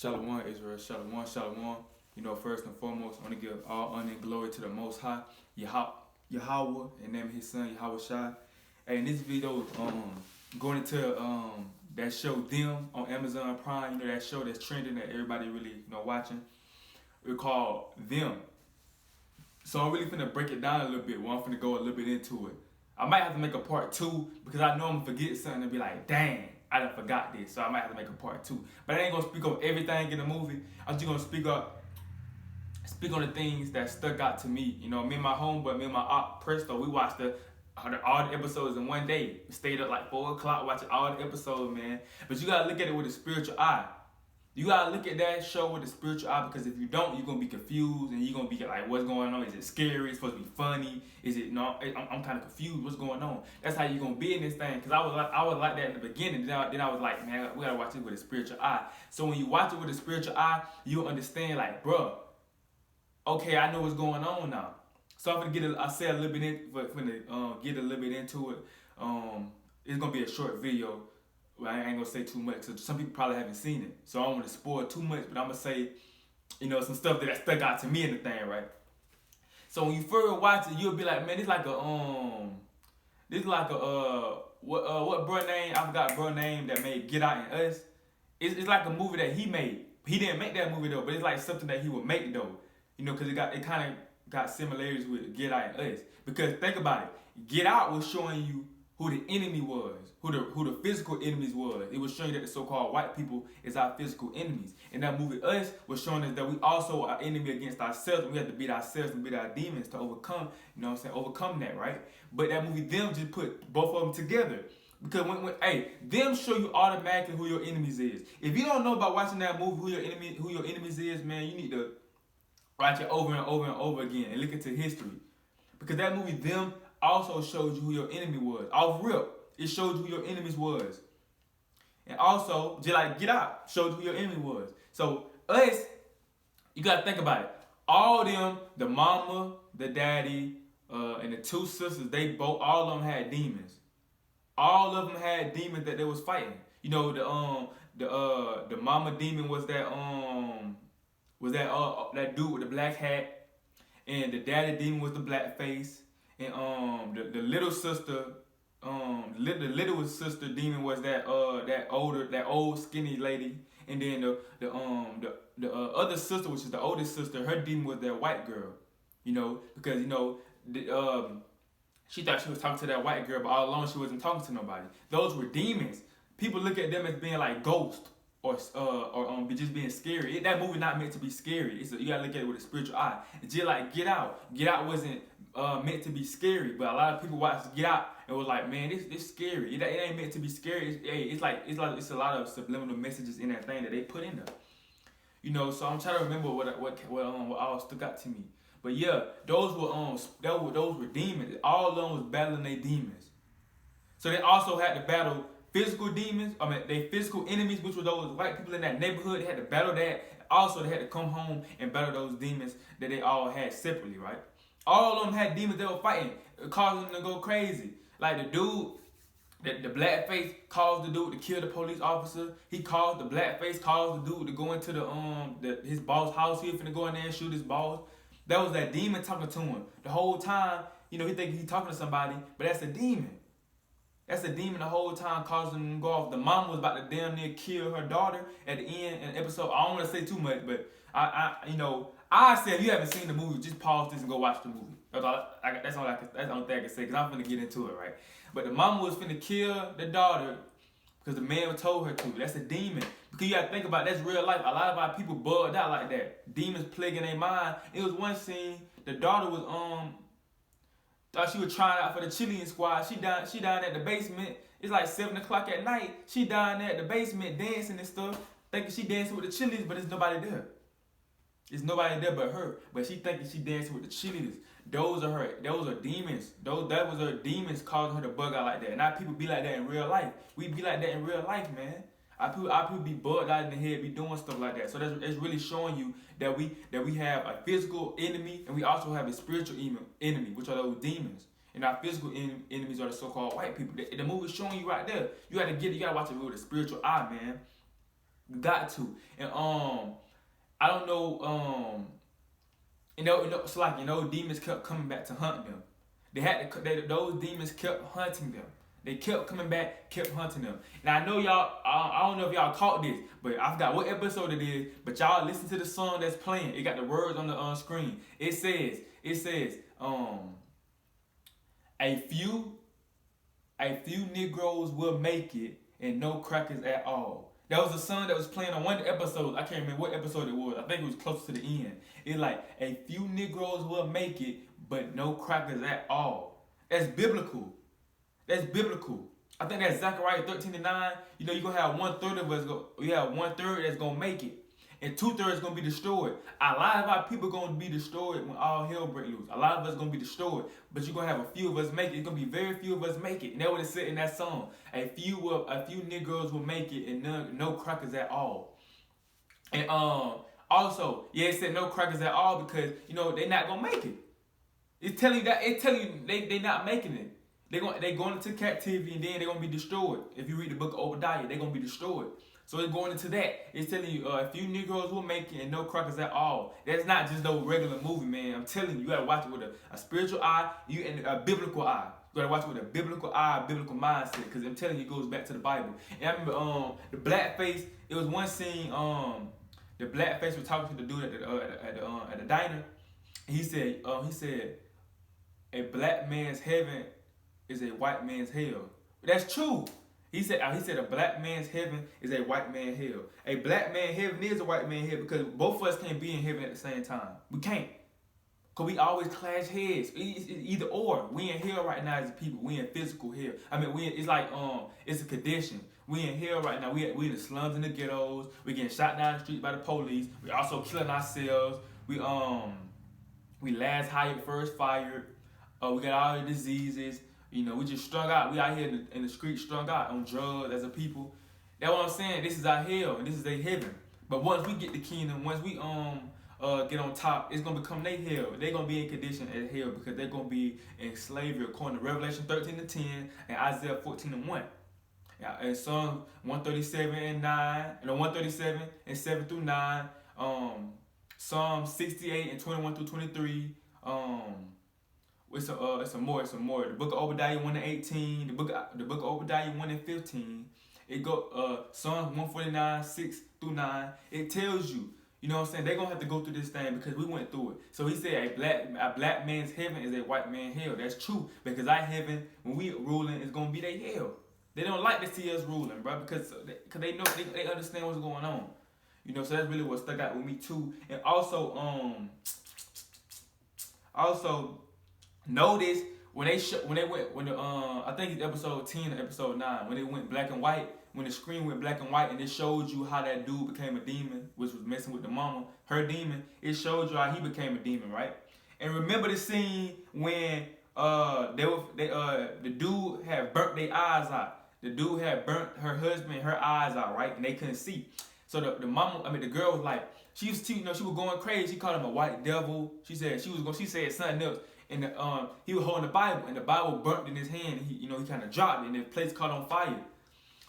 Shalom, Israel. Shalom, shalom. First and foremost, I want to give all honor and glory to the Most High, Yahweh, and name His Son, Yahweh Shai. Hey, in this video, going into that show Them on Amazon Prime. That show that's trending that everybody really watching. It's called Them. So I'm really finna break it down a little bit. I'm finna go a little bit into it. I might have to make a part 2 because I know I'm gonna forget something and be like, dang, I done forgot this. So I might have to make a part 2. But I ain't gonna speak on everything in the movie. I'm just gonna speak on the things that stuck out to me. Me and my homeboy, me and my aunt Presto, we watched all the episodes in one day. We stayed up like 4 o'clock watching all the episodes, man. But you gotta look at it with a spiritual eye. You gotta look at that show with a spiritual eye, because if you don't, you're gonna be confused and you're gonna be like, what's going on? Is it scary? It's supposed to be funny? Is it no? I'm kind of confused. What's going on? That's how you're gonna be in this thing. Cause I was like that in the beginning. Then I was like, man, we gotta watch it with a spiritual eye. So when you watch it with a spiritual eye, you'll understand, like, bruh, okay, I know what's going on now. So I'm gonna I say a little bit get a little bit into it. It's gonna be a short video. Well, I ain't gonna say too much, so some people probably haven't seen it. So I don't want to spoil too much, but I'm gonna say, some stuff that stuck out to me in the thing, right? So when you first watch it, you'll be like, man, what bro name? I forgot bro name that made Get Out and Us. It's like a movie that he made. He didn't make that movie though, but it's like something that he would make though. Because it kind of got similarities with Get Out and Us. Because think about it, Get Out was showing you who the enemy was, who the physical enemies was. It was showing you that the so-called white people is our physical enemies. And that movie Us was showing us that we also are enemy against ourselves. And we have to beat ourselves and beat our demons to overcome, overcome that, right? But that movie Them just put both of them together. Because them show you automatically who your enemies is. If you don't know about watching that movie who your enemies is, man, you need to watch it over and over and over again and look into history. Because that movie Them also showed you who your enemy was. Off rip, it showed you who your enemies was. And also, just like Get Out, showed you who your enemy was. So Us, you gotta think about it. All them, the mama, the daddy, and the 2 sisters, all of them had demons. All of them had demons that they was fighting. The mama demon was that dude with the black hat, and the daddy demon was the black face. And the little sister, the littlest sister demon was that old skinny lady. And then the other sister, which is the oldest sister, her demon was that white girl. Because she thought she was talking to that white girl, but all along she wasn't talking to nobody. Those were demons. People look at them as being like ghosts or just being scary. That movie not meant to be scary. You gotta look at it with a spiritual eye. It's just like Get Out. Get Out wasn't meant to be scary, but a lot of people watched Get Out and was like, man, this scary. It ain't meant to be scary. It's a lot of subliminal messages in that thing that they put in there. So I'm trying to remember what all stuck out to me. But yeah, those were demons. All of them was battling their demons. So they also had to battle physical demons. They physical enemies, which were those white people in that neighborhood. They had to battle that. Also, they had to come home and battle those demons that they all had separately, right? All of them had demons they were fighting, causing them to go crazy. Like the dude, the black face caused the dude to kill the police officer. The black face caused the dude to go into his boss' house. He was finna go in there and shoot his boss. That was that demon talking to him. The whole time, he think he's talking to somebody, but that's a demon. That's a demon the whole time causing him to go off. The mom was about to damn near kill her daughter at the end in the episode. I don't want to say too much, but I said if you haven't seen the movie, just pause this and go watch the movie. That's the only thing I can say, because I'm finna get into it, right? But the mama was finna kill the daughter because the man told her to. That's a demon. Because you gotta think about it, that's real life. A lot of our people bugged out like that. Demons plaguing their mind. It was one scene, the daughter was thought she was trying out for the Chilean squad. She down at the basement. It's like 7 o'clock at night. She down there at the basement dancing and stuff, thinking she dancing with the Chileans, but there's nobody there. There's nobody there but her. But she thinking she dancing with the cheerleaders. Those are demons. That was her demons causing her to bug out like that. And our people be like that in real life. We be like that in real life, man. Our people be bugged out in the head, be doing stuff like that. So that's really showing you that we have a physical enemy and we also have a spiritual enemy, which are those demons. And our physical enemies are the so-called white people. The movie's showing you right there. You gotta watch it with a spiritual eye, man. Got to. And I don't know. It's like demons kept coming back to hunt them. Those demons kept hunting them. They kept coming back, kept hunting them. And I know y'all, I don't know if y'all caught this, but I forgot what episode it is. But y'all listen to the song that's playing. It got the words on the screen. It says, a few Negroes will make it, and no crackers at all. That was a song that was playing on one of the episodes. I can't remember what episode it was. I think it was close to the end. It's like, a few Negroes will make it, but no crackers at all. That's biblical. That's biblical. I think that's Zechariah 13:9. You're going to have 1/3 of us you have 1/3 that's going to make it. And 2/3 going to be destroyed. A lot of our people going to be destroyed when all hell breaks loose. A lot of us going to be destroyed. But you're going to have a few of us make it. It's going to be very few of us make it. And that's what it said in that song. A few Negroes will make it, and no crackers at all. And also, it said no crackers at all because, they're not going to make it. It's telling you they not making it. They going into captivity, and then they're going to be destroyed. If you read the book of Obadiah, they're going to be destroyed. So it's going into that. It's telling you a few Negroes will make it and no crackers at all. That's not just no regular movie, man. I'm telling you, you got to watch it with a spiritual eye and a biblical eye. You got to watch it with a biblical eye, a biblical mindset, because I'm telling you, it goes back to the Bible. And I remember the blackface, it was one scene, the blackface was talking to the dude at the diner. He said, a black man's heaven is a white man's hell. That's true. He said a black man's heaven is a white man's hell. A black man's heaven is a white man's hell because both of us can't be in heaven at the same time. We can't. Because we always clash heads. It's either or. We in hell right now as a people. We in physical hell. I mean, it's like, it's a condition. We in hell right now. We in the slums and the ghettos. We getting shot down the street by the police. We also killing ourselves. We last hired, first fired. We got all the diseases. We just strung out. We out here in the street strung out on drugs as a people. That's what I'm saying. This is our hell and this is their heaven. But once we get the kingdom, once we get on top, it's gonna become their hell. They're gonna be in condition as hell because they're gonna be in slavery according to Revelation 13:10 and Isaiah 14:1. And Psalm 137:9 and 137 and 7 through 9. Psalm 68 and 21 through 23. It's some more. The book of Obadiah 1:18. The book of Obadiah 1:15. It go Psalms 149 6 through 9. It tells you, what I'm saying, they're gonna have to go through this thing because we went through it. So he said a black man's heaven is a white man's hell. That's true because our heaven when we ruling is gonna be their hell. They don't like to see us ruling, bro, because they know they understand what's going on. So that's really what stuck out with me too. And also notice when I think it's episode 10 or episode 9 when it went black and white, when the screen went black and white and it showed you how that dude became a demon, which was messing with the mama, her demon. It showed you how he became a demon, right? And remember the scene when the dude had burnt their eyes out. The dude had burnt her husband, her eyes out, right? And they couldn't see. So the girl was like, she was going crazy. She called him a white devil. She said something else. And he was holding the Bible, and the Bible burnt in his hand. And he kind of dropped it, and the place caught on fire.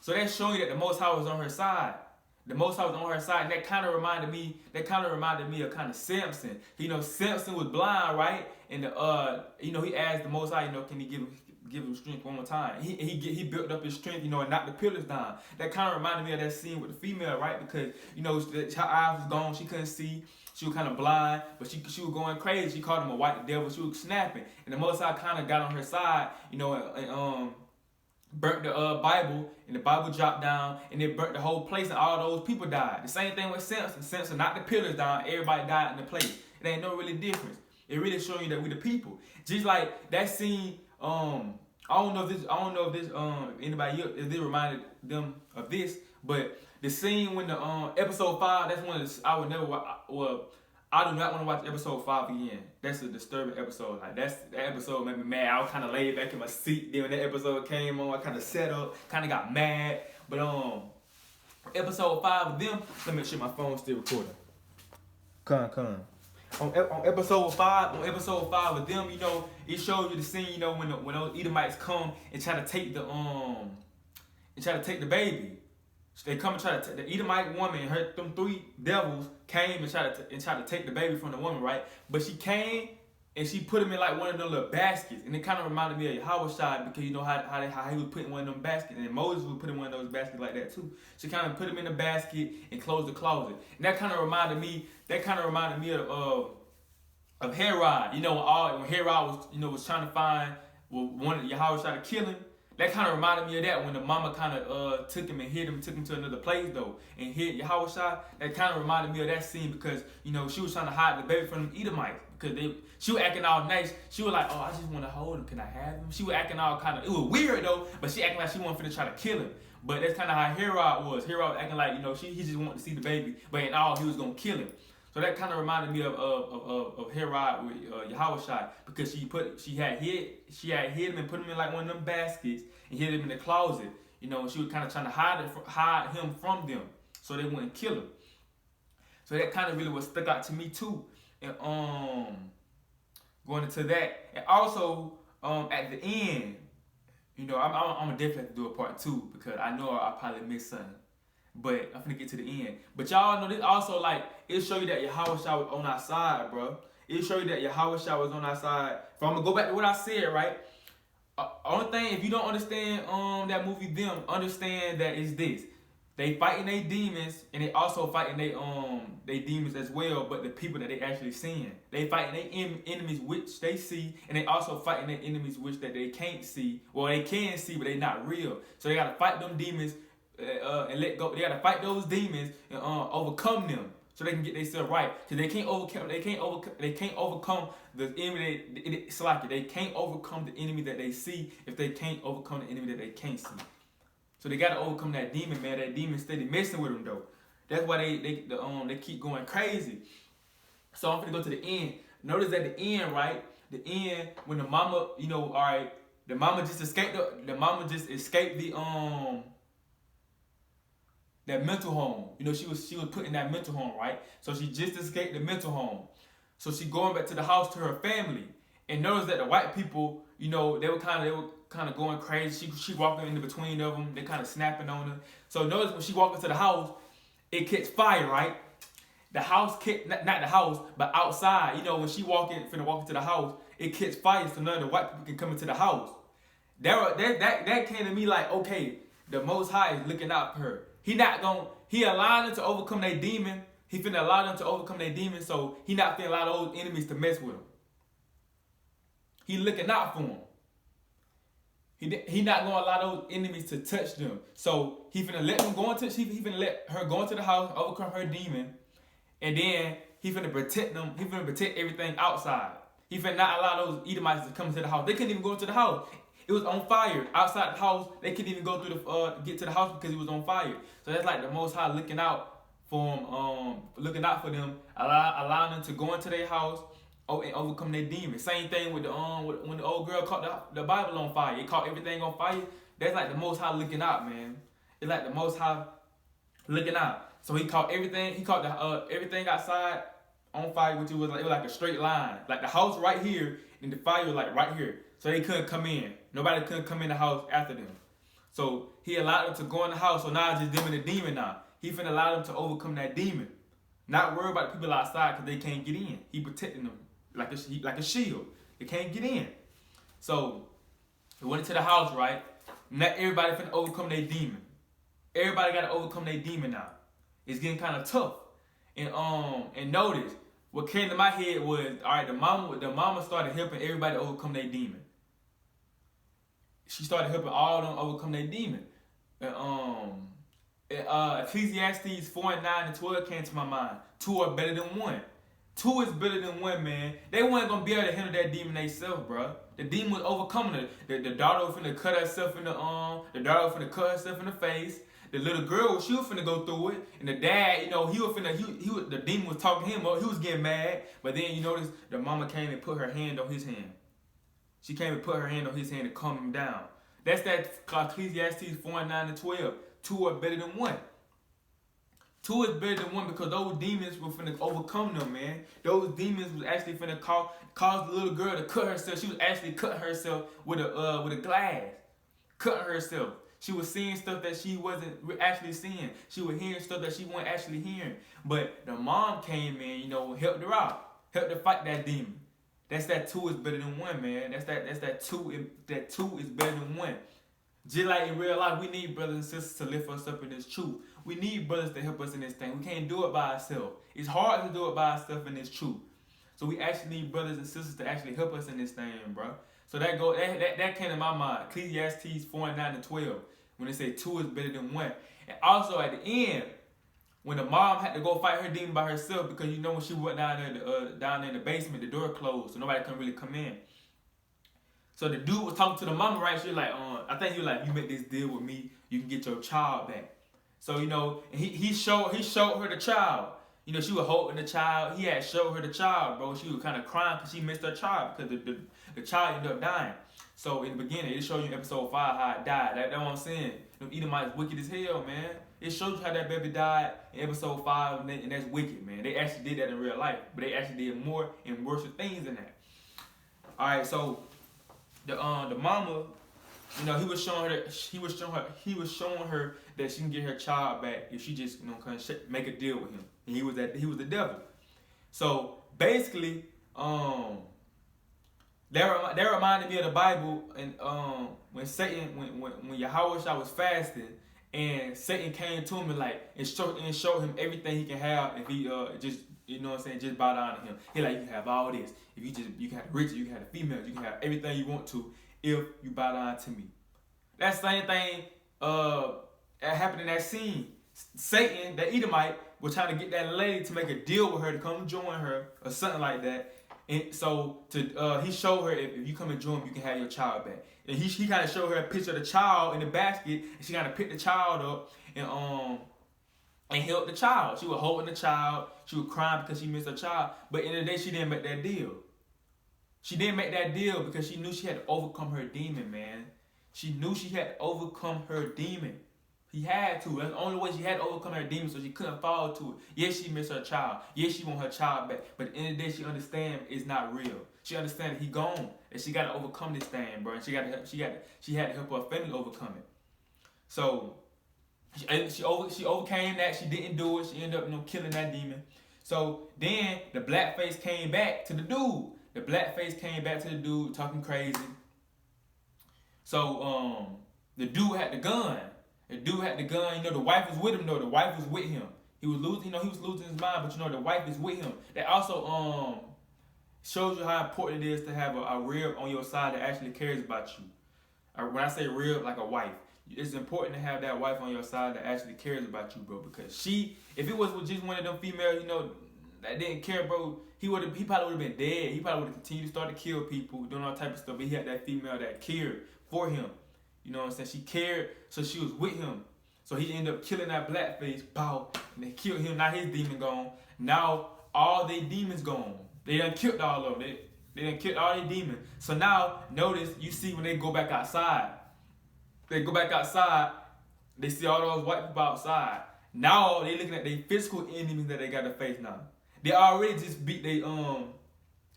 So that's showing you that the Most High was on her side. The Most High was on her side, and that kind of reminded me of kind of Samson. Samson was blind, right? And he asked the Most High, can he give him strength one more time? He built up his strength, and knocked the pillars down. That kind of reminded me of that scene with the female, right? Because her eyes was gone, she couldn't see. She was kind of blind, but she was going crazy. She called him a white devil. She was snapping, and the Most High kind of got on her side, and burnt the Bible, and the Bible dropped down, and it burnt the whole place, and all those people died. The same thing with Samson. Samson knocked the pillars down. Everybody died in the place. It ain't no really difference. It really showing you that we the people. Just like that scene. I don't know if this anybody else, if they reminded them of this, but the scene when the episode 5, that's one of the, I would never watch. Well, I do not want to watch episode 5 again. That's a disturbing episode. Like that episode made me mad. I was kind of laid back in my seat. Then when that episode came on, I kind of sat up, kind of got mad. But episode 5 of them. Let me make sure my phone's still recording. Come. On episode 5 of them, it shows you the scene, when those Edomites come and try to take the baby. They come and try to the Edomite woman and them 3 devils came and tried to take the baby from the woman, right? But she came and she put him in like one of them little baskets, and it kind of reminded me of Yahweh because you know how he was putting one of them baskets, and Moses would put in one of those baskets like that too. She kind of put him in the basket and closed the closet, and that kind of reminded me of Herod. You know, when Herod was trying to find one Yahweh tried to kill him. That kind of reminded me of that when the mama kind of took him to another place though, and hid Yahweh. That kind of reminded me of that scene because you know she was trying to hide the baby from them Edomites because she was acting all nice. She was like, "Oh, I just want to hold him. Can I have him?" She was acting all kind of. It was weird though, but she acting like she wanted to try to kill him. But that's kind of how Herod was. Herod was acting like he just wanted to see the baby, but in all he was gonna kill him. So that kind of reminded me of Herod with Yahweh because she had hid him and put him in like one of them baskets and hid him in the closet. You know, she was kind of trying to hide him from them so they wouldn't kill him. So that kind of really what stuck out to me too. And going into that, and also at the end, you know, I'm definitely have to do a part 2 because I know I probably missed something. But I'm finna get to the end. But y'all know this also, like, it'll show you that Yahweh was on our side, bro. It'll show you that Yahweh was on our side. If I'm gonna go back to what I said, right? Only thing, if you don't understand that movie, them, understand that is this. They fighting their demons, and they also fighting they demons as well, but the people that they actually seeing. They fighting their enemies which they see, and they also fighting their enemies which that they can't see. Well, they can see, but they not real. So they gotta fight them demons and let go. They gotta fight those demons and overcome them, so they can get themselves right. Cause they can't overcome the enemy. It's like they can't overcome the enemy that they see if they can't overcome the enemy that they can't see. So they gotta overcome that demon, man. That demon steady messing with them though. That's why they keep going crazy. So I'm gonna go to the end. Notice at the end, right? The end when the mama, you know, all right, the mama just escaped that mental home. You know, she was put in that mental home, right? So she just escaped the mental home. So she going back to the house to her family. And notice that the white people, you know, they were kind of going crazy. She walking in between of them. They kind of snapping on her. So notice when she walked into the house, it catch fire, right? The house not the house, but outside. You know, when she finna walk into the house, it catch fire so none of the white people can come into the house. That came to me like, okay, the Most High is looking out for her. He allowed them to overcome their demon. He finna allow them to overcome their demon, so he not finna allow those enemies to mess with them. He looking out for them. He not gonna allow those enemies to touch them. So he finna let them go into. He finna let her go into the house, overcome her demon, and then he finna protect them. He finna protect everything outside. He finna not allow those Edomites to come into the house. They couldn't even go into the house. It was on fire outside the house. They couldn't even go through get to the house because it was on fire. So that's like the Most High looking out for them, allowing them to go into their house and overcome their demons. Same thing with when the old girl caught the Bible on fire. It caught everything on fire. That's like the Most High looking out, man. It's like the Most High looking out. So he caught everything. He caught everything outside on fire, which it was like a straight line. Like the house right here, and the fire was like right here. So they couldn't come in. Nobody couldn't come in the house after them. So he allowed them to go in the house. So now it's just them and the demon now. He finna allow them to overcome that demon. Not worry about the people outside because they can't get in. He protecting them like a shield. They can't get in. So he went into the house, right? Not everybody finna overcome their demon. Everybody gotta overcome their demon now. It's getting kind of tough. And notice what came to my head was, all right, the mama started helping everybody overcome their demon. She started helping all of them overcome their demon. Ecclesiastes 4:9-12 came to my mind. 2 are better than 1. 2 is better than 1, man. They weren't gonna be able to handle that demon themselves, bro. The demon was overcoming it. The daughter was finna cut herself in the arm. The daughter was finna cut herself in the face. The little girl, she was finna go through it. And the dad, you know, the demon was talking to him. He was getting mad. But then you notice the mama came and put her hand on his hand. She came and put her hand on his hand to calm him down. That's that Ecclesiastes 4:9-12. 2 are better than 1. 2 is better than 1 because those demons were finna overcome them, man. Those demons was actually finna cause the little girl to cut herself. She was actually cutting herself with a glass. Cutting herself. She was seeing stuff that she wasn't actually seeing. She was hearing stuff that she wasn't actually hearing. But the mom came in, helped her out, helped her fight that demon. That's that 2 is better than 1, man. That's that 2. That 2 is better than 1. Just like in real life, we need brothers and sisters to lift us up in this truth. We need brothers to help us in this thing. We can't do it by ourselves. It's hard to do it by ourselves in this truth. So we actually need brothers and sisters to actually help us in this thing, bro. So that came to my mind. Ecclesiastes 4:9-12, when they say 2 is better than 1. And also at the end, when the mom had to go fight her demon by herself, because when she went down there in the basement, the door closed, so nobody couldn't really come in. So the dude was talking to the mama, right? She was like, I think he was like, you make this deal with me, you can get your child back. So, he showed her the child. She was holding the child. He had showed her the child, bro. She was kind of crying because she missed her child because the child ended up dying. So in the beginning, it showed you in episode 5 how it died. That's what I'm saying. Them Edomites wicked as hell, man. It showed you how that baby died in episode 5, and that's wicked, man. They actually did that in real life, but they actually did more and worse things than that. All right, so the mama, he was showing her that she can get her child back if she just make a deal with him. And he was the devil. So basically, that reminded me of the Bible, and when Satan, when Yahweh was fasting, and Satan came to him and showed him everything he can have if he just just bow down to him. He like, you can have all this. If you can have the riches, you can have the females, you can have everything you want to if you bow down to me. That same thing happened in that scene. Satan, the Edomite, was trying to get that lady to make a deal with her to come join her or something like that. And so he showed her, if you come and join him, you can have your child back. And he kind of showed her a picture of the child in the basket, and she kind of picked the child up and held the child. She was holding the child. She was crying because she missed her child. But in the day, she didn't make that deal. She didn't make that deal because she knew she had to overcome her demon, man. She knew she had to overcome her demon. He had to. That's the only way she had to overcome her demon, so she couldn't fall to it. Yes, she missed her child. Yes, she want her child back. But at the end of the day, she understands it's not real. She understands he gone. And she got to overcome this thing, bro. And she had to help her family overcome it. So she overcame that. She didn't do it. She ended up killing that demon. So then the black face came back to the dude. The black face came back to the dude talking crazy. So the dude had the gun. The dude had the gun. The wife was with him though. The wife was with him. He was losing. He was losing his mind. But the wife is with him. That also shows you how important it is to have a rib on your side that actually cares about you. When I say rib, like a wife, it's important to have that wife on your side that actually cares about you, bro. Because if it was just one of them females, that didn't care, bro, he probably would have been dead. He probably would have continued to start to kill people, doing all type of stuff. But he had that female that cared for him. You know what I'm saying? She cared, so she was with him. So he ended up killing that blackface, pow, and they killed him. Now his demon gone. Now all their demons gone. They done killed all of them. They done killed all their demons. So now, notice, you see when they go back outside. They go back outside, they see all those white people outside. Now they looking at their physical enemies that they got to face now. They already just beat their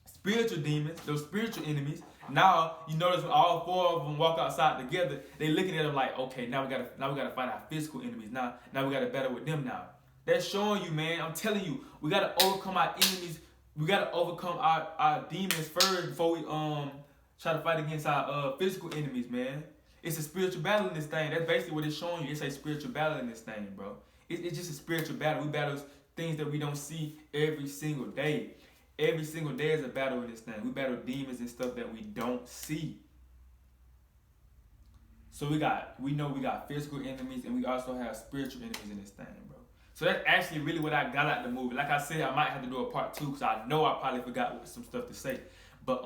spiritual demons, those spiritual enemies. Now you notice when all 4 of them walk outside together, they looking at them like, okay, now we gotta fight our physical enemies. Now we gotta battle with them now. That's showing you, man. I'm telling you, we gotta overcome our enemies. We gotta overcome our demons first before we try to fight against our physical enemies, man. It's a spiritual battle in this thing. That's basically what it's showing you. It's a spiritual battle in this thing, bro. It's just a spiritual battle. We battle things that we don't see every single day. Every single day is a battle in this thing. We battle demons and stuff that we don't see. So we know we got physical enemies, and we also have spiritual enemies in this thing, bro. So that's actually really what I got out of the movie. Like I said, I might have to do a part 2 because I know I probably forgot some stuff to say. But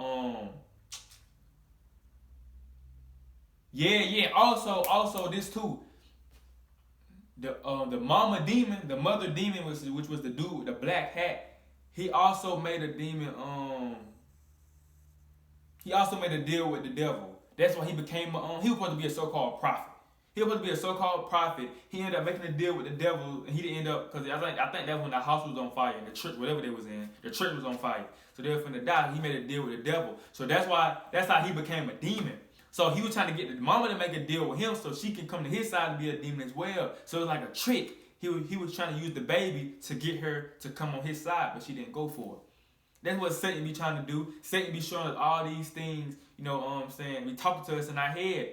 yeah. Also this too. The mama demon, the mother demon, which was the dude with the black hat. He also made a demon. He also made a deal with the devil. That's why he became. He was supposed to be a so-called prophet. He was supposed to be a so-called prophet. He ended up making a deal with the devil, and he didn't end up because I think that's when the house was on fire, the church, whatever they was in, the church was on fire. So they were finna die. He made a deal with the devil. So that's how he became a demon. So he was trying to get the mama to make a deal with him so she can come to his side to be a demon as well. So it was like a trick. He was trying to use the baby to get her to come on his side, but she didn't go for it. That's what Satan be trying to do. Satan be showing us all these things, you know what I'm saying, be talking to us in our head.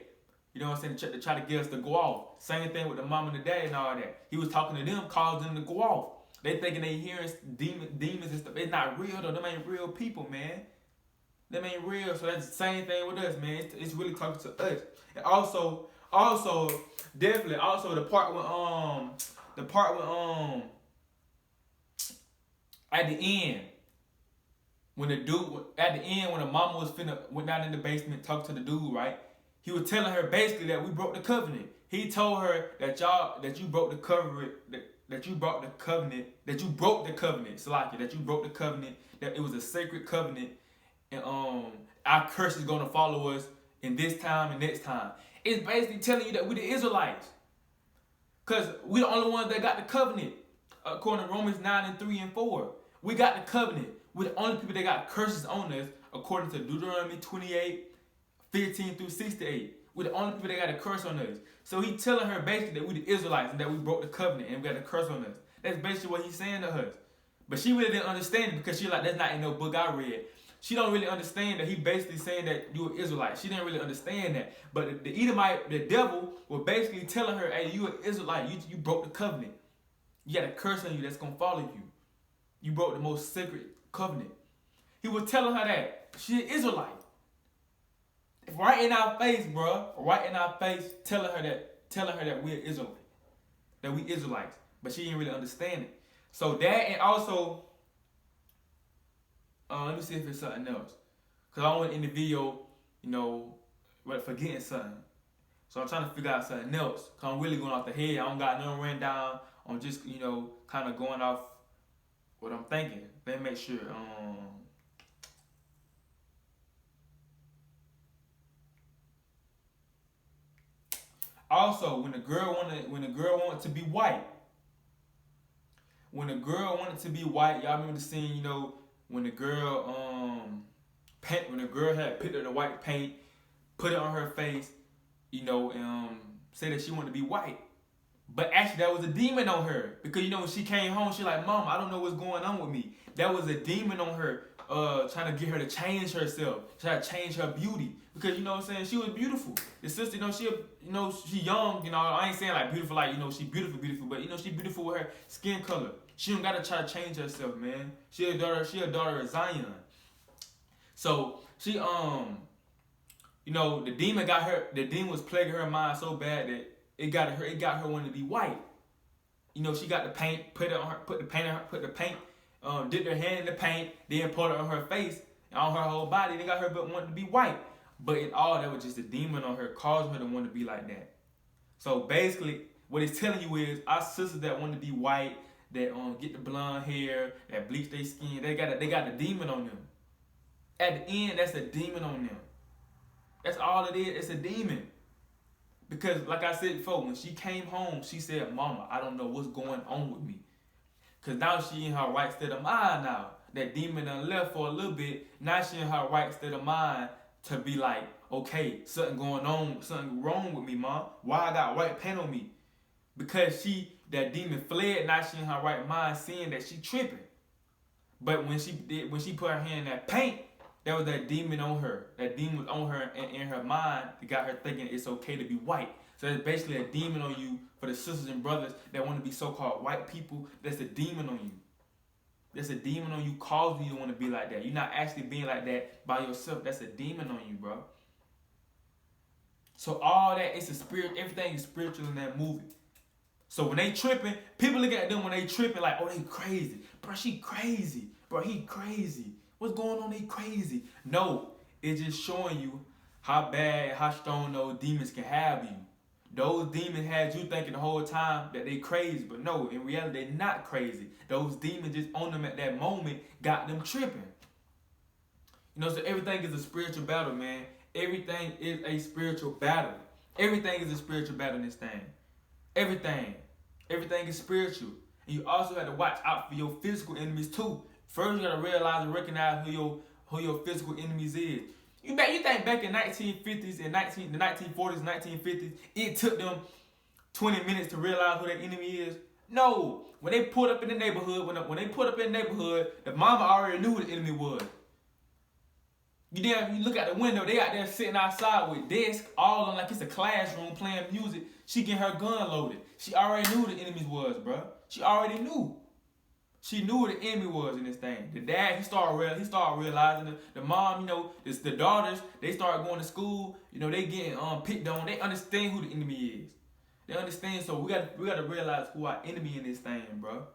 You know what I'm saying, to try to get us to go off. Same thing with the mom and the dad and all that. He was talking to them, causing them to go off. They thinking they hearing demons and stuff. It's not real though. Them ain't real people, man. Them ain't real. So that's the same thing with us, man. It's really talking to us. And also, definitely, also the part with at the end, when the mama went down in the basement, talked to the dude, right? He was telling her basically that we broke the covenant. He told her that you broke the covenant, that you broke the covenant, that you broke the covenant, that it was a sacred covenant, and our curse is gonna follow us in this time and next time. It's basically telling you that we the Israelites. Cause we the only ones that got the covenant. According to Romans 9:3-4. We got the covenant. We're the only people that got curses on us, according to Deuteronomy 28:15-68. We're the only people that got a curse on us. So he telling her basically that we the Israelites and that we broke the covenant and we got a curse on us. That's basically what he's saying to us. But she really didn't understand it because she like, that's not in no book I read. She don't really understand that he basically saying that you an Israelite. She didn't really understand that. But the Edomite, the devil, was basically telling her, hey, you an Israelite. You broke the covenant. You got a curse on you that's going to follow you. You broke the most sacred covenant. He was telling her that. She an Israelite. Right in our face, bro. Right in our face, telling her that we're Israelite. That we Israelites. But she didn't really understand it. So that, and also, let me see if it's something else. Because I don't want to end the video, you know, forgetting something. So I'm trying to figure out something else. Because I'm really going off the head. I don't got nothing written down. I'm just, you know, kind of going off what I'm thinking. Let me make sure. Also, when the girl wanted to be white. When the girl wanted to be white, y'all remember the scene, you know, when the girl had picked up the white paint, put it on her face, you know, say that she wanted to be white. But actually that was a demon on her. Because you know when she came home, she like, Mom, I don't know what's going on with me. That was a demon on her, trying to get her to change herself, trying to change her beauty. Because you know what I'm saying, she was beautiful. The sister, you know, she young, you know, I ain't saying like beautiful, like, you know, she beautiful, but you know, she beautiful with her skin color. She don't gotta try to change herself, man. She a daughter of Zion. So she you know, the demon was plaguing her mind so bad that it got her wanting to be white. You know, she got the paint, put the paint, dipped her hand in the paint, then put it on her face and on her whole body. They got her wanting to be white. But in all, that was just a demon on her, causing her to want to be like that. So basically, what it's telling you is our sisters that want to be white, that get the blonde hair, that bleach their skin, they got a demon on them. At the end, that's a demon on them. That's all it is. It's a demon. Because like I said before, when she came home, she said, Mama, I don't know what's going on with me. Because now she in her right state of mind now. That demon done left for a little bit. Now she in her right state of mind to be like, okay, something going on, something wrong with me, Mom. Why I got white paint on me? Because that demon fled, now she in her right mind seeing that she tripping. But when she put her hand in that paint, that was that demon on her. That demon was on her and in her mind that got her thinking it's okay to be white. So it's basically a demon on you for the sisters and brothers that want to be so-called white people. That's a demon on you. There's a demon on you causing you to want to be like that. You're not actually being like that by yourself. That's a demon on you, bro. So all that, it's a spirit. Everything is spiritual in that movie. So when they tripping, people look at them when they tripping like, oh, they crazy. Bro, she crazy. Bro, he crazy. What's going on? They crazy. No, it's just showing you how bad, how strong those demons can have you. Those demons had you thinking the whole time that they crazy, but no, in reality, they're not crazy. Those demons just on them at that moment got them tripping. You know, so everything is a spiritual battle, man. Everything is a spiritual battle. Everything is a spiritual battle in this thing. Everything. Everything is spiritual. And you also have to watch out for your physical enemies too. First, you got to realize and recognize who your physical enemies is. You think back in 1950s and the 1940s, 1950s, it took them 20 minutes to realize who their enemy is? No. When they pulled up in the neighborhood, when they pulled up in the neighborhood, the mama already knew who the enemy was. You look out the window, they out there sitting outside with desks, all on like it's a classroom playing music. She getting her gun loaded. She already knew who the enemy was, bro. She already knew. She knew who the enemy was in this thing. The dad, he started realizing. The mom, you know, the daughters, they started going to school. You know, they getting picked on. They understand who the enemy is. They understand. So we got to realize who our enemy in this thing, bro.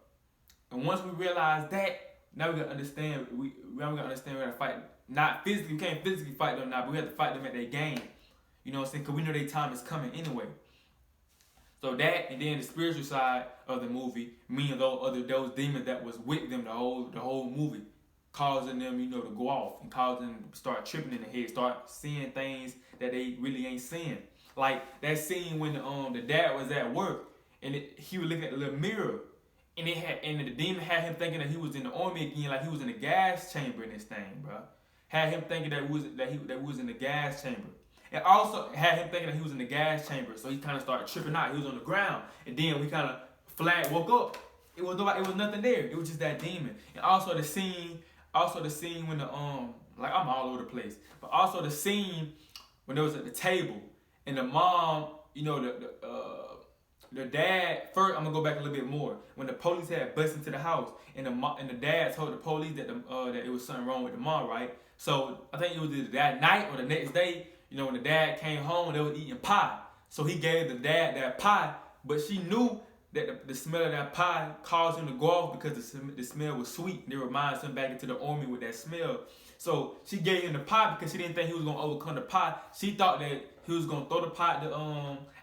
And once we realize that, now we gotta understand. We gotta fight. Not physically, we can't physically fight them now, but we have to fight them at their game. You know what I'm saying? Because we know their time is coming anyway. So that, and then the spiritual side of the movie, me and those demons that was with them the whole movie, causing them, you know, to go off and causing them to start tripping in the head, start seeing things that they really ain't seeing. Like that scene when the dad was at work and he was looking at the little mirror, and the demon had him thinking that he was in the army again, like he was in the gas chamber in this thing, bro. Had him thinking that he was in the gas chamber. And also had him thinking that he was in the gas chamber. So he kind of started tripping out. He was on the ground. And then we kind of woke up. It was nothing there. It was just that demon. And also the scene when the like I'm all over the place. But also the scene when they was at the table and the mom, you know, the dad, first I'm gonna go back a little bit more. When the police had busted into the house and the dad told the police that that it was something wrong with the mom, right? So I think it was either that night or the next day, you know, when the dad came home, they was eating pie. So he gave the dad that pie, but she knew that the smell of that pie caused him to go off because the smell was sweet. And it reminds him back into the army with that smell. So she gave him the pie because she didn't think he was gonna overcome the pie. She thought that he was gonna throw the pie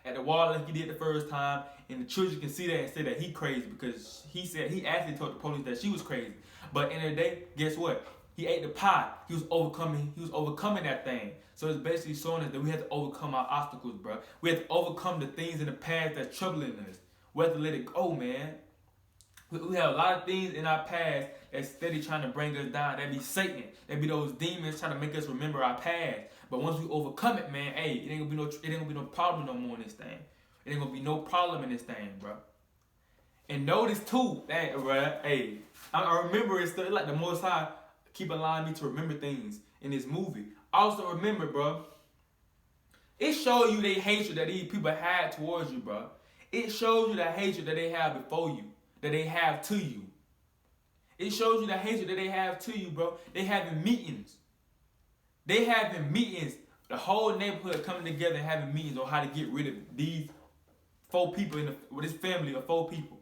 at the wall like he did the first time, and the children can see that and say that he crazy because he actually told the police that she was crazy. But in the day, guess what? He ate the pie. He was overcoming that thing. So it's basically showing us that we have to overcome our obstacles, bro. We have to overcome the things in the past that's troubling us. We have to let it go, man. We have a lot of things in our past that's steady trying to bring us down. That be Satan. That be those demons trying to make us remember our past. But once we overcome it, man, hey, it ain't gonna be no problem no more in this thing. It ain't gonna be no problem in this thing, bro. And notice too, that, bro, hey, I remember it's like the Most High keep allowing me to remember things in this movie. Also remember, bro, it shows you the hatred that these people had towards you, bro. It shows you the hatred that they have before you, that they have to you. It shows you the hatred that they have to you, bro. They having meetings. The whole neighborhood coming together and having meetings on how to get rid of these 4 people with this family of 4 people.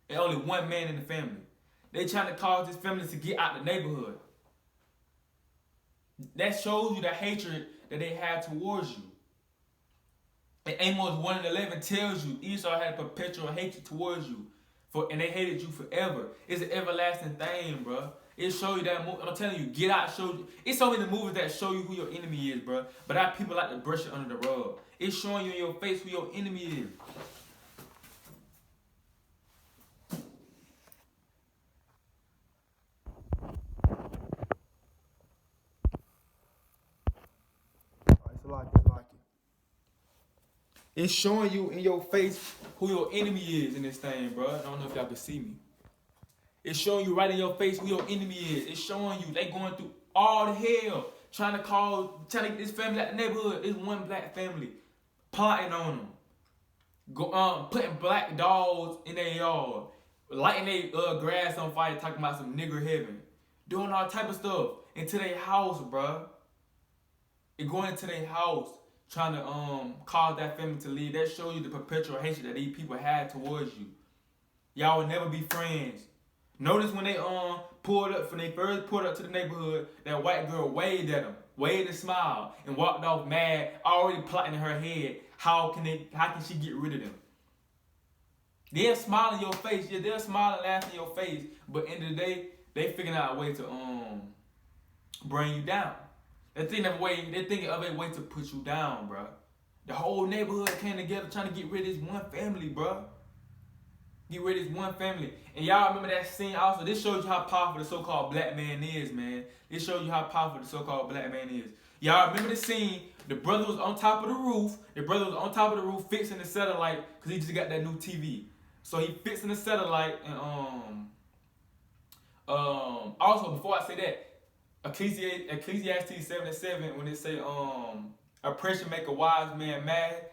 And only one man in the family. They trying to cause this family to get out the neighborhood. That shows you the hatred that they have towards you. And Amos 1:11 tells you Esau had perpetual hatred towards you, and they hated you forever. It's an everlasting thing, bro. It show you that. I'm telling you, Get Out shows you. It's only the movies that show you who your enemy is, bro. But our people like to brush it under the rug. It's showing you in your face who your enemy is. It's showing you in your face who your enemy is in this thing, bro. I don't know if y'all can see me. It's showing you right in your face who your enemy is. It's showing you they going through all the hell, trying to get this family out the neighborhood. This one black family, plotting on them, putting black dogs in their yard, lighting their grass on fire, talking about some nigger heaven, doing all type of stuff into their house, bro. It going into their house, trying to cause that family to leave. That shows you the perpetual hatred that these people had towards you. Y'all will never be friends. Notice when they first pulled up to the neighborhood, that white girl waved at them, waved and smiled, and walked off mad, already plotting in her head how can she get rid of them. They'll smile in your face, yeah, they'll smile and laugh in your face, but end of the day, they figuring out a way to bring you down. They're thinking of a way to put you down, bro. The whole neighborhood came together trying to get rid of this one family, bro. Get rid of this one family. And y'all remember that scene also? This shows you how powerful the so-called black man is, man. This shows you how powerful the so-called black man is. Y'all remember the scene? The brother was on top of the roof. The brother was on top of the roof fixing the satellite because he just got that new TV. So he fixing the satellite and also before I say that, Ecclesiastes 7:7 when it say oppression make a wise man mad.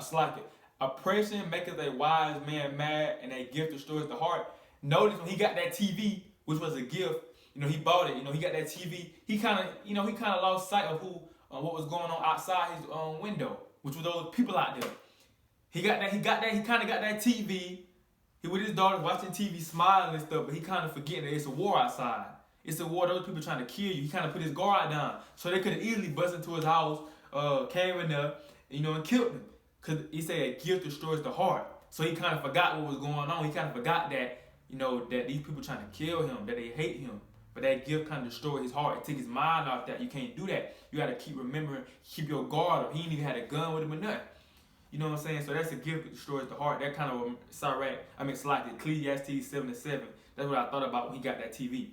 Slack it. Oppression maketh a wise man mad, and a gift destroys the heart. Notice when he got that TV, which was a gift, he bought it. He got that TV. He kind of lost sight of what was going on outside his window, which was those people out there. He kind of got that TV. He with his daughters watching TV, smiling and stuff, but he kind of forgetting that it's a war outside. It's a war. Those people trying to kill you. He kind of put his guard down, so they could have easily bust into his house, came in there, and killed him. Cause he said a gift destroys the heart. So he kind of forgot what was going on. He kind of forgot that, that these people trying to kill him, that they hate him. But that gift kind of destroyed his heart. It took his mind off that. You can't do that. You got to keep remembering, keep your guard up. He ain't even had a gun with him or nothing. You know what I'm saying? So that's a gift that destroys the heart. That kind of, it's like Ecclesiastes 7:7. That's what I thought about when he got that TV.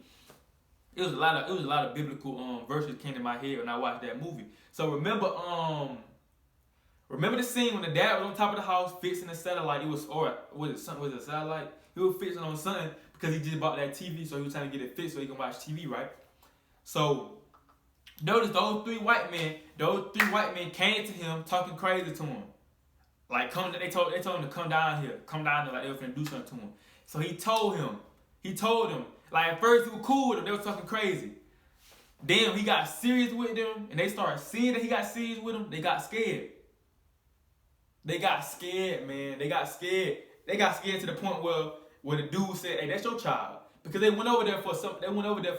It was a lot of biblical verses came to my head when I watched that movie. So remember the scene when the dad was on top of the house fixing the satellite. Was it a satellite? He was fixing on something because he just bought that TV, so he was trying to get it fixed so he can watch TV, right? So notice those three white men came to him talking crazy to him. Like they told him to come down here, like they were finna do something to him. So he told him, like at first he was cool with them, they were talking crazy. Then when he got serious with them, and they started seeing that he got serious with them, they got scared. They got scared, man. They got scared. They got scared to the point where the dude said, "Hey, that's your child," because they went over there for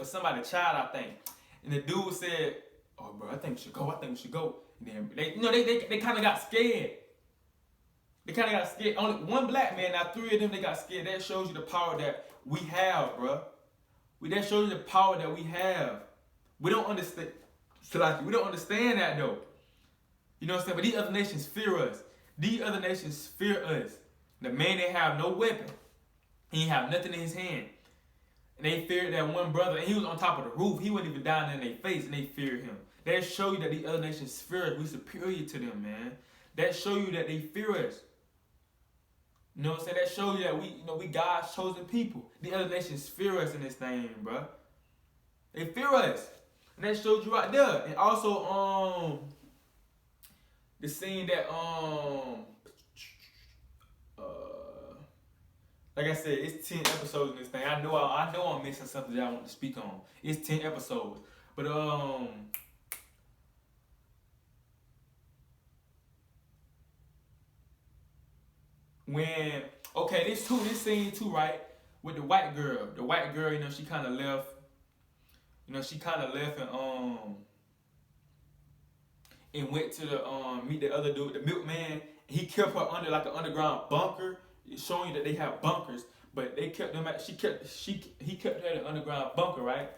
somebody's child, I think. And the dude said, "Oh, bro, I think we should go." And then they kind of got scared. They kind of got scared. Only one black man, now three of them, they got scared. That shows you the power that we have, bro. That shows you the power that we have. We don't understand. We don't understand that though. You know what I'm saying? But these other nations fear us. These other nations fear us. The man, they have no weapon. He ain't have nothing in his hand. And they feared that one brother, and he was on top of the roof. He wasn't even down in their face, and they feared him. That show you that these other nations fear us. We superior to them, man. That show you that they fear us. You know what I'm saying? That shows you that we God's chosen people. The other nations fear us in this thing, bro. They fear us. And that shows you right there. And also, the scene that, like I said, it's 10 episodes in this thing. I know I'm missing something that I want to speak on. It's 10 episodes. But, this scene too, right? With the white girl. The white girl, she kind of left. She kind of left and went to meet the other dude, the milkman. He kept her under like an underground bunker, showing you that they have bunkers. But they kept them he kept her in an underground bunker, right?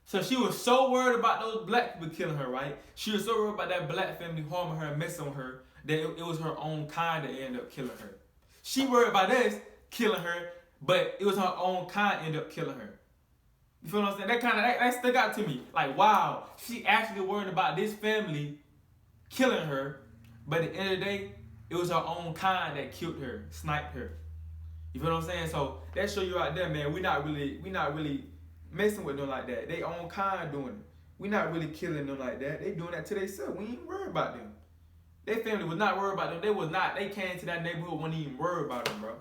So she was so worried about those black people killing her, right? She was so worried about that black family harming her and messing with her that it was her own kind that ended up killing her. She worried about us killing her, but it was her own kind ended up killing her. You feel what I'm saying? That stuck out to me. Like, wow, she actually worried about this family killing her, but at the end of the day, it was her own kind that killed her, sniped her. You feel what I'm saying? So that show you right there, man. We not really messing with them like that. They own kind doing it. We not really killing them like that. They doing that to themselves. We ain't worried about them. Their family was not worried about them. They came to that neighborhood, wasn't even worried about them, bro.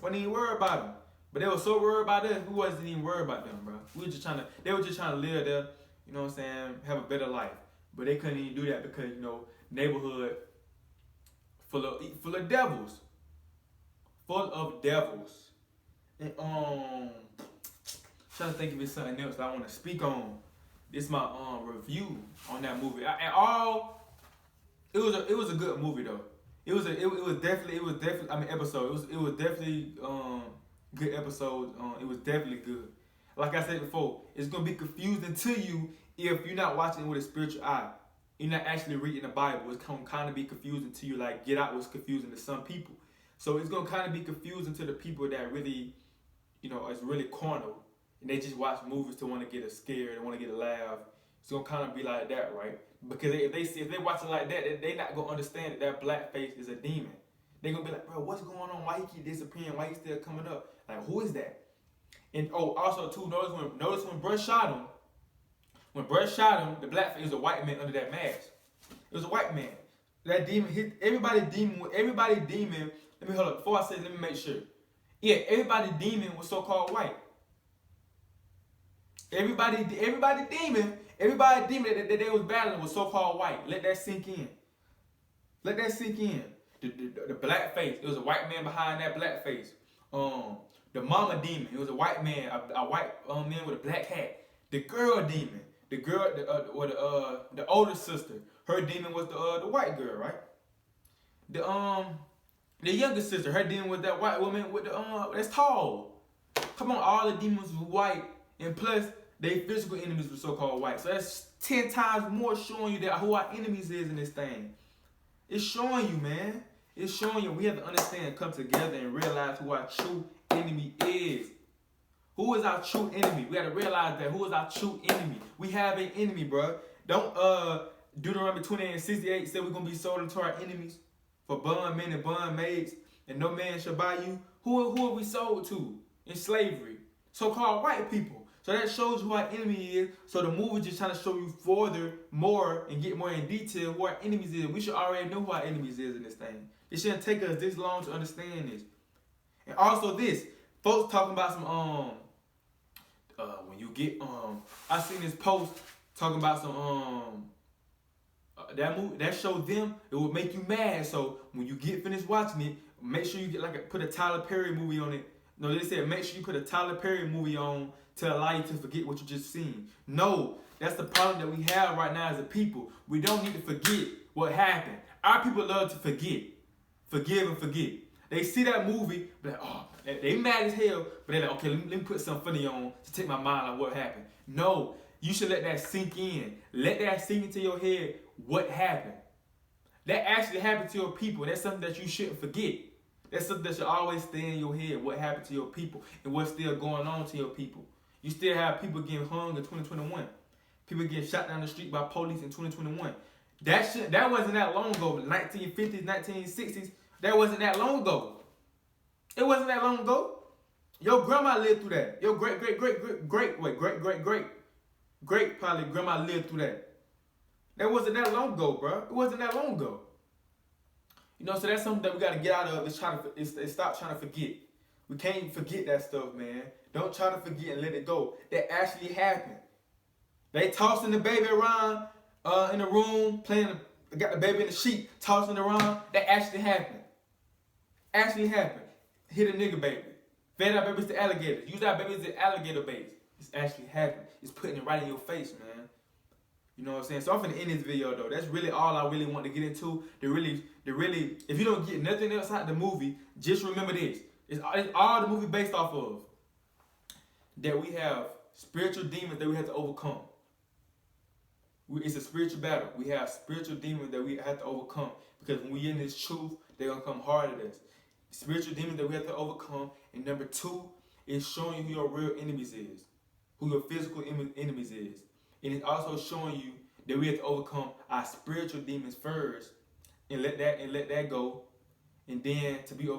Wasn't even worried about them. But they were so worried about us, we wasn't even worried about them, bro. They were just trying to live there, you know what I'm saying, have a better life. But they couldn't even do that because, neighborhood full of devils. Full of devils. And trying to think if it's something else that I want to speak on. This is my review on that movie. It was a good movie though. It was definitely episode. It was definitely good episode. It was definitely good. Like I said before, it's gonna be confusing to you if you're not watching it with a spiritual eye. You're not actually reading the Bible. It's gonna kind of be confusing to you, like Get Out was confusing to some people. So it's gonna kind of be confusing to the people that really, is really carnal, and they just watch movies to want to get a scare, they want to get a laugh, It's gonna kind of be like that, right? Because if they watch it like that, they not gonna understand that blackface is a demon. They gonna be like, bro, what's going on? Why he keep disappearing? Why he still coming up? Like, who is that? And also too, notice when Bruh shot him. When Bruh shot him, the blackface was a white man under that mask. It was a white man. That demon hit everybody. Demon. Let me hold up. Before I say, let me make sure. Yeah, everybody demon was so-called white. Everybody demon that they was battling was so-called white. Let that sink in. Let that sink in. The black face. It was a white man behind that black face. The mama demon. It was a white man, a white man with a black hat. The girl demon. The older sister. Her demon was the white girl, right? The younger sister. Her demon was that white woman with that's tall. Come on, all the demons were white, and plus their physical enemies were so-called white. So that's 10 times more showing you that who our enemies is in this thing. It's showing you, man. It's showing you. We have to understand and come together and realize who our true enemy is. Who is our true enemy? We got to realize that who is our true enemy. We have an enemy, bro. Don't Deuteronomy 28:68 said we're gonna be sold into our enemies for bondmen and bondmaids, and no man shall buy you. Who are we sold to in slavery? So-called white people. So that shows who our enemy is. So the movie just trying to show you more and get more in detail who our enemies is. We should already know who our enemies is in this thing. It shouldn't take us this long to understand this. And also this, folks talking about some when you get I seen this post talking about some that movie that showed them it would make you mad. So when you get finished watching it, make sure you get put a Tyler Perry movie on it. No, they said make sure you put a Tyler Perry movie on to allow you to forget what you just seen. No, that's the problem that we have right now as a people. We don't need to forget what happened. Our people love to forget. Forgive and forget. They see that movie, but they mad as hell, but they're like, okay, let me put something funny on to take my mind on what happened. No, you should let that sink in. Let that sink into your head what happened. That actually happened to your people. That's something that you shouldn't forget. That's something that should always stay in your head, what happened to your people and what's still going on to your people. You still have people getting hung in 2021. People getting shot down the street by police in 2021. That wasn't that long ago. 1950s, 1960s, that wasn't that long ago. It wasn't that long ago. Your grandma lived through that. Your great probably grandma lived through that. That wasn't that long ago, bro. It wasn't that long ago. You know, so that's something that we got to get out of is stop trying to forget. We can't forget that stuff, man. Don't try to forget and let it go. That actually happened. They tossing the baby around in the room, got the baby in the sheet, tossing it around. That actually happened. Actually happened. Hit a nigga baby. Fed our babies to alligators. Use our babies as alligator baits. It's actually happened. It's putting it right in your face, man. You know what I'm saying? So I'm finna end this video though. That's really all I really want to get into. The really, if you don't get nothing else out of the movie, just remember this. It's all the movie based off of. That we have spiritual demons that we have to overcome. It's a spiritual battle. We have spiritual demons that we have to overcome. Because when we in this truth, they're going to come hard at us. Spiritual demons that we have to overcome. And number 2 is showing you who your real enemies is. Who your physical enemies is. And it's also showing you that we have to overcome our spiritual demons first. And let that go. And then to be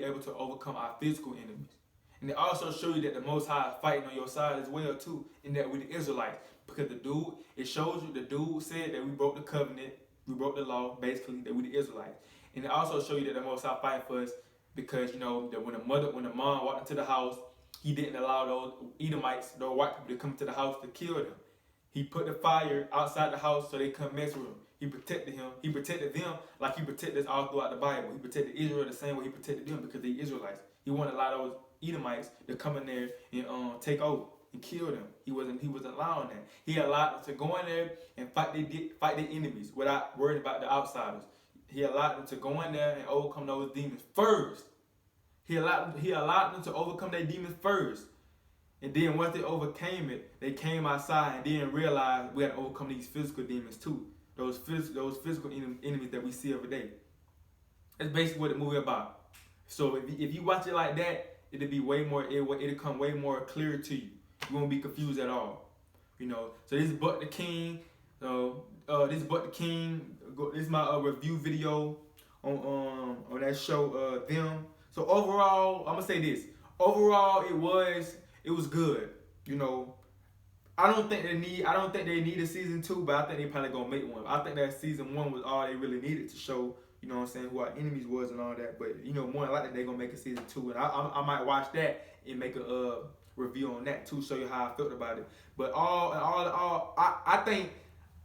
able to overcome our physical enemies. And it also shows you that the Most High is fighting on your side as well too, in that with the Israelites. Because it shows you the dude said that we broke the covenant, we broke the law, basically, that we the Israelites. And it also shows you that the Most High fighting for us because, you know, that when the mom walked into the house, he didn't allow those Edomites, those white people to come to the house to kill them. He put the fire outside the house so they couldn't mess with him. He protected him. He protected them like he protected us all throughout the Bible. He protected Israel the same way he protected them because they Israelites. He wouldn't allow those Edomites to come in there and take over and kill them. He wasn't allowing that. He allowed them to go in there and fight their enemies without worrying about the outsiders. He allowed them to go in there and overcome those demons first. He allowed them to overcome their demons first. And then once they overcame it, they came outside and then realized we had to overcome these physical demons too. Those physical enemies that we see every day. That's basically what the movie about. So if you watch it like that, it'll come way more clear to you. You won't be confused at all. You know, so this is Buck the King. This is Buck the King. This is my review video on that show, Them. So overall, I'm gonna say this. Overall, it was good. You know, I don't think they need a season 2, but I think they probably gonna make one. I think that season 1 was all they really needed to show, you know what I'm saying, who our enemies was and all that. But you know, more than likely they gonna make a season 2, and I might watch that and make a review on that too, show you how I felt about it. But I think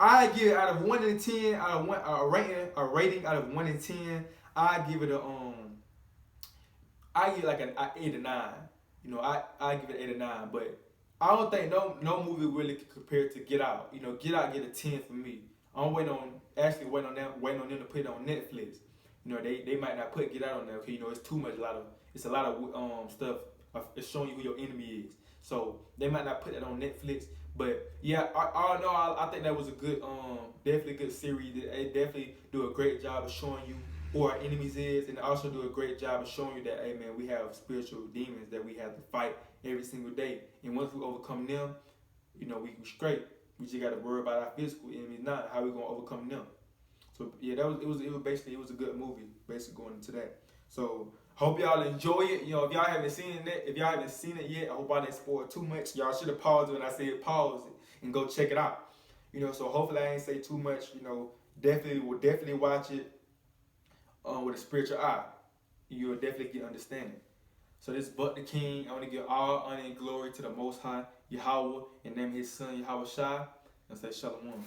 I give it out of 1 to 10, out of a rating out of 1 to 10. I give it I give it like an 8 or 9. You know, I give it 8 or 9, but I don't think no movie really can compare to Get Out. You know, Get Out get a 10 for me. I'm waiting on them to put it on Netflix. You know, they might not put Get Out on there because, you know, it's too much. It's a lot of stuff. It's showing you who your enemy is. So they might not put that on Netflix. But yeah, all in all, I think that was a good, definitely good series. They definitely do a great job of showing you who our enemies is, and also do a great job of showing you that, hey man, we have spiritual demons that we have to fight every single day. And once we overcome them, you know, we straight. We just gotta worry about our physical enemies, not how we gonna overcome them. So yeah, it was a good movie, basically going into that. So hope y'all enjoy it. You know, if y'all haven't seen it yet, I hope I didn't spoil too much. Y'all should have paused when I said pause it and go check it out. You know, so hopefully I ain't say too much. You know, definitely watch it with a spiritual eye. You'll definitely get understanding. So this Buck the King, I want to give all honor and glory to the Most High, Yahweh, and name his son Yahweh Shai, and say Shalom.